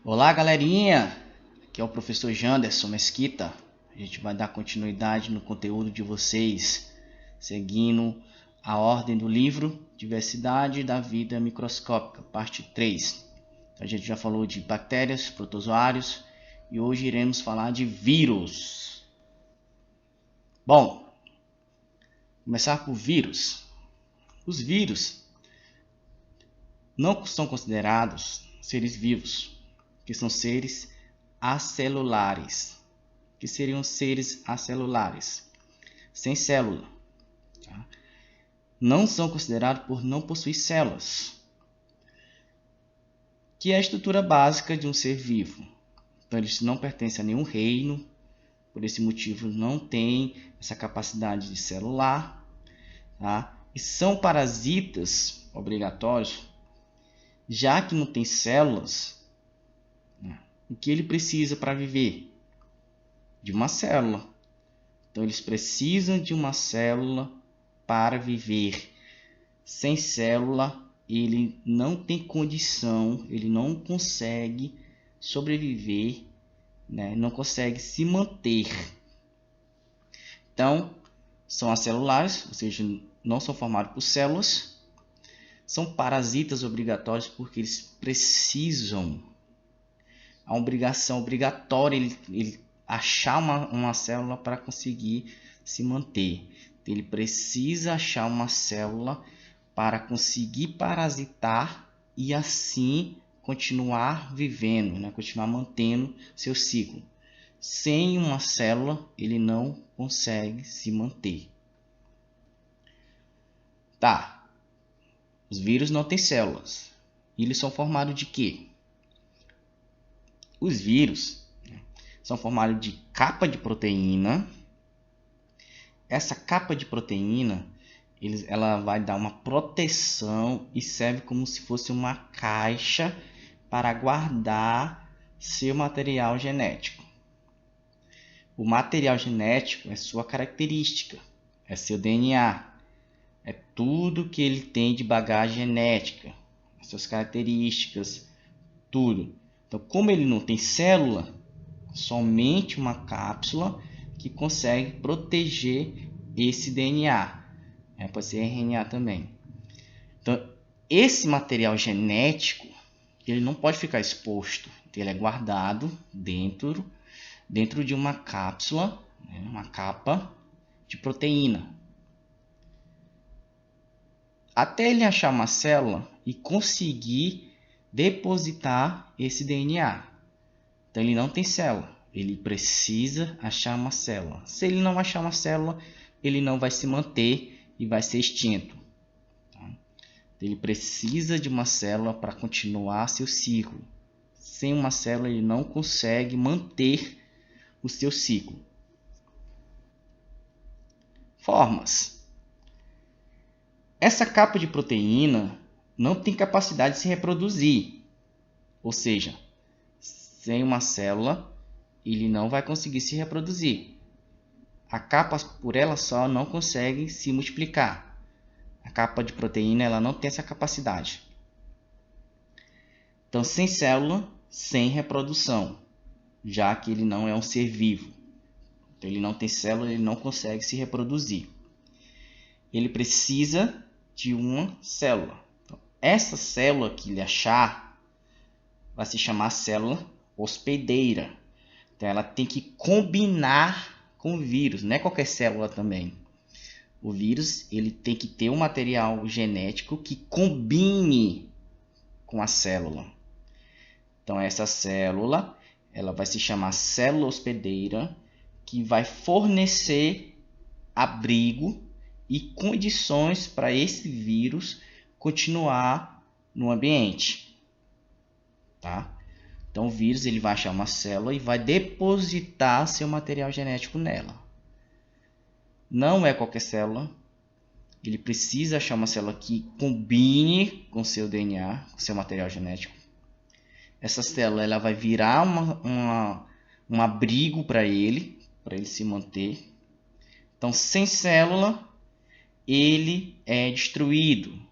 Olá, galerinha! Aqui é o professor Janderson Mesquita. A gente vai dar continuidade no conteúdo de vocês, seguindo a ordem do livro Diversidade da Vida Microscópica, parte 3. A gente já falou de bactérias, protozoários e hoje iremos falar de vírus. Bom, começar por vírus. Os vírus não são considerados seres vivos, que são seres acelulares. Que seriam seres acelulares, sem célula. Tá? Não são considerados por não possuir células, que é a estrutura básica de um ser vivo. Então eles não pertencem a nenhum reino, por esse motivo não têm essa capacidade de celular, tá? E são parasitas obrigatórios, já que não tem células. O que ele precisa para viver? De uma célula. Então eles precisam de uma célula para viver. Sem célula ele não tem condição, ele não consegue sobreviver, né? Não consegue se manter. Então são acelulares, ou seja, não são formados por células. São parasitas obrigatórios porque eles precisam. A obrigação obrigatória ele achar uma célula para conseguir se manter. Ele precisa achar uma célula para conseguir parasitar e assim continuar vivendo, né? Continuar mantendo seu ciclo. Sem uma célula ele não consegue se manter. Tá. Os vírus não têm células. Eles são formados de quê? Os vírus são formados de capa de proteína. Essa capa de proteína ela vai dar uma proteção e serve como se fosse uma caixa para guardar seu material genético. O material genético é sua característica, é seu DNA, é tudo que ele tem de bagagem genética, suas características, tudo. Então, como ele não tem célula, somente uma cápsula que consegue proteger esse DNA. Pode ser RNA também. Então, esse material genético ele não pode ficar exposto. Ele é guardado dentro de uma cápsula, né, uma capa de proteína. Até ele achar uma célula e conseguir depositar esse DNA. Então ele não tem célula, ele precisa achar uma célula. Se ele não achar uma célula, ele não vai se manter e vai ser extinto. Ele precisa de uma célula para continuar seu ciclo. Sem uma célula ele não consegue manter o seu ciclo. Formas. Essa capa de proteína não tem capacidade de se reproduzir, ou seja, sem uma célula ele não vai conseguir se reproduzir. A capa por ela só não consegue se multiplicar. A capa de proteína ela não tem essa capacidade. Então, sem célula, sem reprodução, já que ele não é um ser vivo. Então, ele não tem célula, ele não consegue se reproduzir. Ele precisa de uma célula. Então, essa célula que ele achar vai se chamar célula hospedeira. Então, ela tem que combinar com o vírus, não é qualquer célula também. O vírus ele tem que ter um material genético que combine com a célula. Então, essa célula ela vai se chamar célula hospedeira, que vai fornecer abrigo e condições para esse vírus continuar no ambiente, tá? Então o vírus ele vai achar uma célula e vai depositar seu material genético nela. Não é qualquer célula, ele precisa achar uma célula que combine com seu DNA, com seu material genético. Essa célula ela vai virar um abrigo para ele se manter. Então, sem célula, ele é destruído.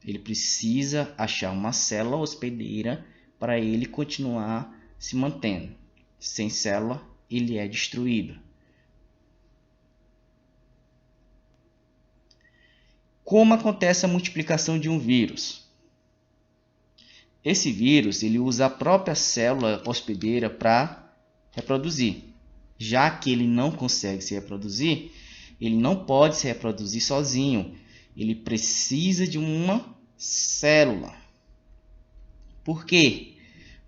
Ele precisa achar uma célula hospedeira para ele continuar se mantendo. Sem célula, ele é destruído. Como acontece a multiplicação de um vírus? Esse vírus ele usa a própria célula hospedeira para reproduzir. Já que ele não consegue se reproduzir, ele não pode se reproduzir sozinho. Ele precisa de uma célula. Por quê?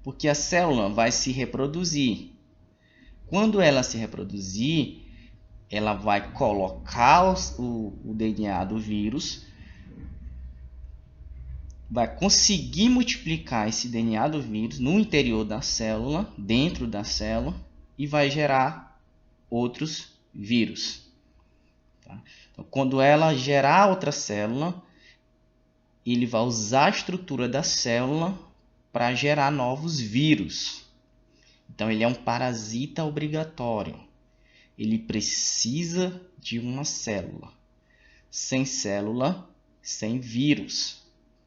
Porque a célula vai se reproduzir. Quando ela se reproduzir, ela vai colocar o DNA do vírus, vai conseguir multiplicar esse DNA do vírus no interior da célula, dentro da célula, e vai gerar outros vírus. Tá? Então, quando ela gerar outra célula, ele vai usar a estrutura da célula para gerar novos vírus. Então, ele é um parasita obrigatório. Ele precisa de uma célula. Sem célula, sem vírus.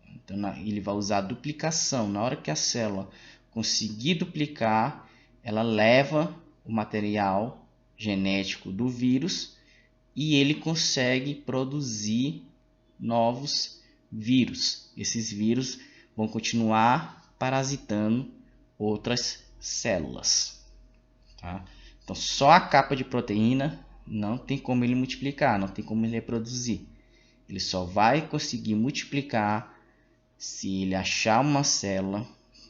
Então, ele vai usar a duplicação. Na hora que a célula conseguir duplicar, ela leva o material genético do vírus e ele consegue produzir novos vírus. Esses vírus vão continuar parasitando outras células. Tá? Então, só a capa de proteína não tem como ele multiplicar, não tem como ele reproduzir. Ele só vai conseguir multiplicar se ele achar uma célula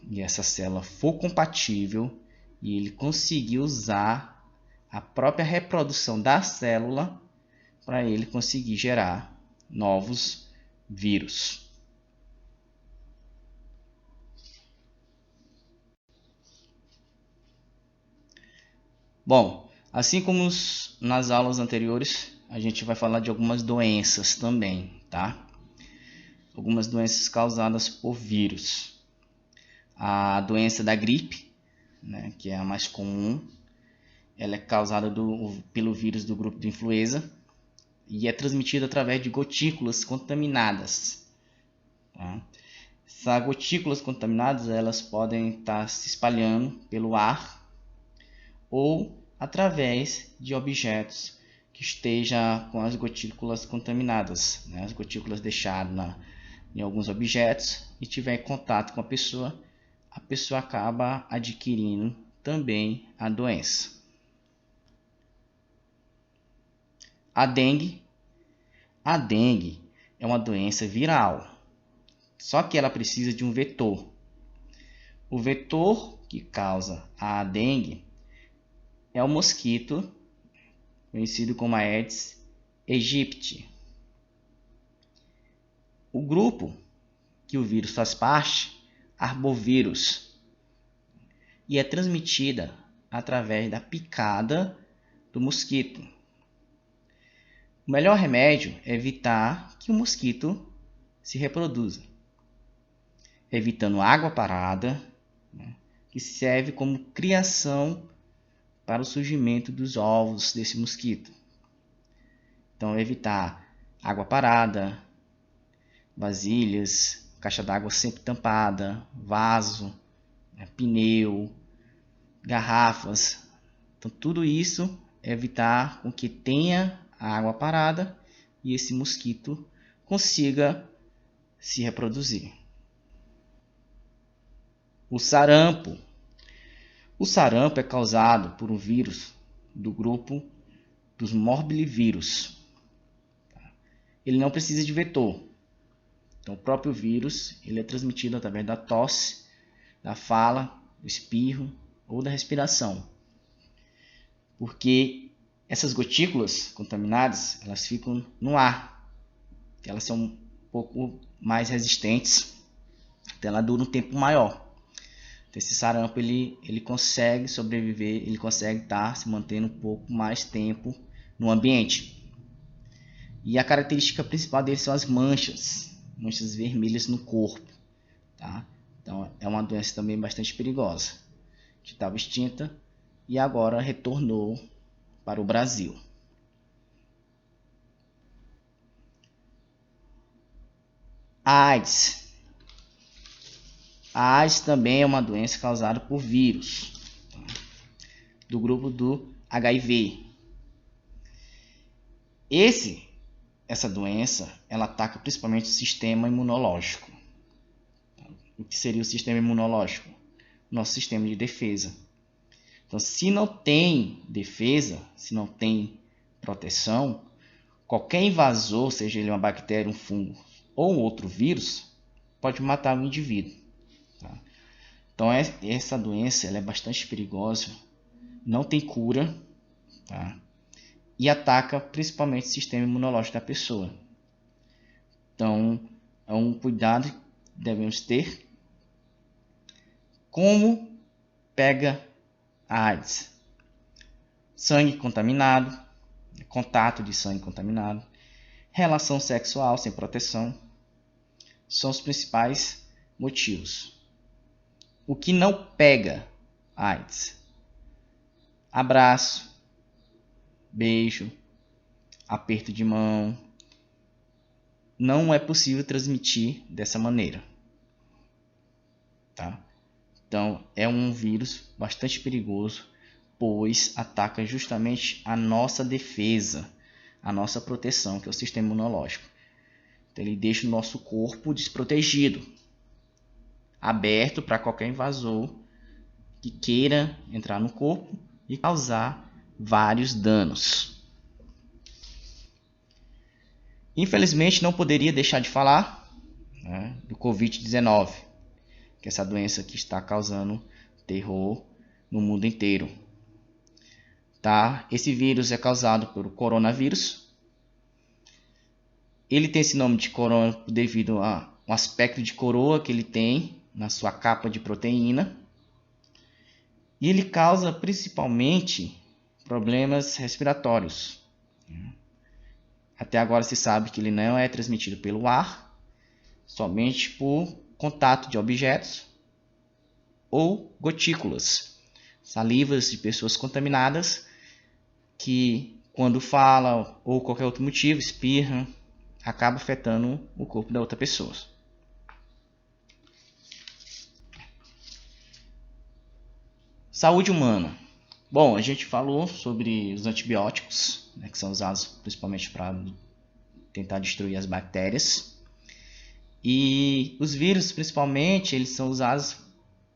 e essa célula for compatível e ele conseguir usar a própria reprodução da célula para ele conseguir gerar novos vírus. Bom, assim como nas aulas anteriores, a gente vai falar de algumas doenças também, tá? Algumas doenças causadas por vírus. A doença da gripe, né, que é a mais comum, ela é causada pelo vírus do grupo de influenza e é transmitida através de gotículas contaminadas. Tá? Essas gotículas contaminadas elas podem estar se espalhando pelo ar ou através de objetos que estejam com as gotículas contaminadas, né? As gotículas deixadas em alguns objetos e tiver em contato com a pessoa acaba adquirindo também a doença. A dengue é uma doença viral, só que ela precisa de um vetor. O vetor que causa a dengue é o mosquito, conhecido como Aedes aegypti. O grupo que o vírus faz parte, arbovírus, e é transmitida através da picada do mosquito. O melhor remédio é evitar que o mosquito se reproduza, evitando água parada, né, que serve como criação para o surgimento dos ovos desse mosquito. Então, evitar água parada, vasilhas, caixa d'água sempre tampada, vaso, pneu, garrafas. Então, tudo isso é evitar com que tenha a água parada e esse mosquito consiga se reproduzir. O sarampo. O sarampo é causado por um vírus do grupo dos morbilivírus. Ele não precisa de vetor. Então, o próprio vírus ele é transmitido através da tosse, da fala, do espirro ou da respiração. Porque essas gotículas contaminadas, elas ficam no ar. Elas são um pouco mais resistentes, então ela dura um tempo maior. Então, esse sarampo ele consegue sobreviver, ele consegue estar se mantendo um pouco mais tempo no ambiente. E a característica principal dele são as manchas vermelhas no corpo. Tá? Então é uma doença também bastante perigosa, que estava extinta e agora retornou para o Brasil. A AIDS. A AIDS também é uma doença causada por vírus, do grupo do HIV. Essa doença, ela ataca principalmente o sistema imunológico. O que seria o sistema imunológico? Nosso sistema de defesa. Então, se não tem defesa, se não tem proteção, qualquer invasor, seja ele uma bactéria, um fungo ou outro vírus, pode matar o indivíduo. Tá? Então, essa doença ela é bastante perigosa, não tem cura, tá? E ataca principalmente o sistema imunológico da pessoa. Então, é um cuidado que devemos ter. Como pega a AIDS? Sangue contaminado, contato de sangue contaminado, relação sexual sem proteção, são os principais motivos. O que não pega AIDS? Abraço, beijo, aperto de mão. Não é possível transmitir dessa maneira. Tá? Então, é um vírus bastante perigoso, pois ataca justamente a nossa defesa, a nossa proteção, que é o sistema imunológico. Então, ele deixa o nosso corpo desprotegido, aberto para qualquer invasor que queira entrar no corpo e causar vários danos. Infelizmente, não poderia deixar de falar, né, do Covid-19, que é essa doença que está causando terror no mundo inteiro. Tá? Esse vírus é causado pelo coronavírus. Ele tem esse nome de corona devido ao aspecto de coroa que ele tem na sua capa de proteína. E ele causa principalmente problemas respiratórios. Até agora se sabe que ele não é transmitido pelo ar, somente por contato de objetos ou gotículas, salivas de pessoas contaminadas que, quando fala ou qualquer outro motivo, espirra, acaba afetando o corpo da outra pessoa. Saúde humana. Bom, a gente falou sobre os antibióticos, né, que são usados principalmente para tentar destruir as bactérias. E os vírus, principalmente, eles são usados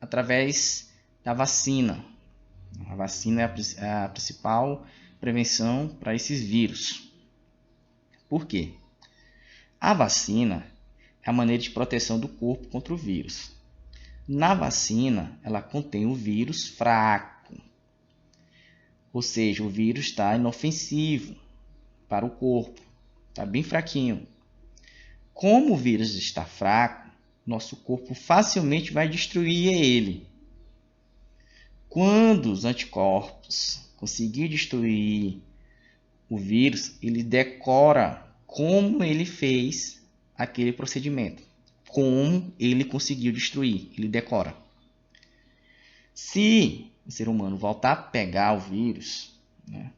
através da vacina. A vacina é a principal prevenção para esses vírus. Por quê? A vacina é a maneira de proteção do corpo contra o vírus. Na vacina, ela contém o vírus fraco. Ou seja, o vírus está inofensivo para o corpo. Está bem fraquinho. Como o vírus está fraco, nosso corpo facilmente vai destruir ele. Quando os anticorpos conseguirem destruir o vírus, ele decora como ele fez aquele procedimento. Como ele conseguiu destruir, ele decora. Se o ser humano voltar a pegar o vírus, né,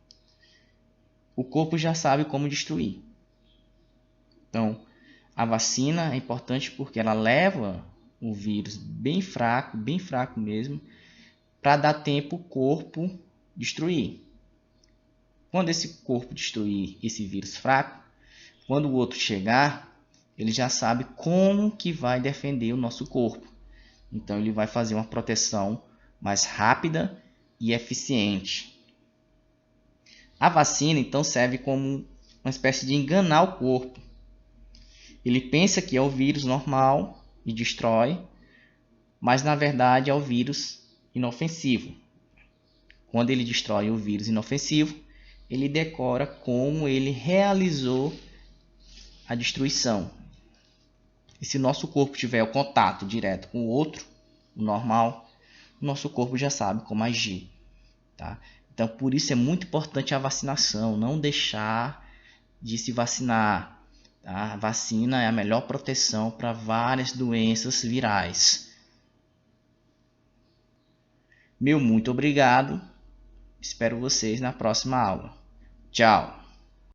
o corpo já sabe como destruir. Então, a vacina é importante porque ela leva o vírus bem fraco mesmo, para dar tempo o corpo destruir. Quando esse corpo destruir esse vírus fraco, quando o outro chegar, ele já sabe como que vai defender o nosso corpo. Então ele vai fazer uma proteção mais rápida e eficiente. A vacina então serve como uma espécie de enganar o corpo. Ele pensa que é o vírus normal e destrói, mas na verdade é o vírus inofensivo. Quando ele destrói o vírus inofensivo, ele decora como ele realizou a destruição. E se nosso corpo tiver o contato direto com o outro, o normal, o nosso corpo já sabe como agir. Tá? Então, por isso é muito importante a vacinação, não deixar de se vacinar. Tá? A vacina é a melhor proteção para várias doenças virais. Meu muito obrigado. Espero vocês na próxima aula. Tchau!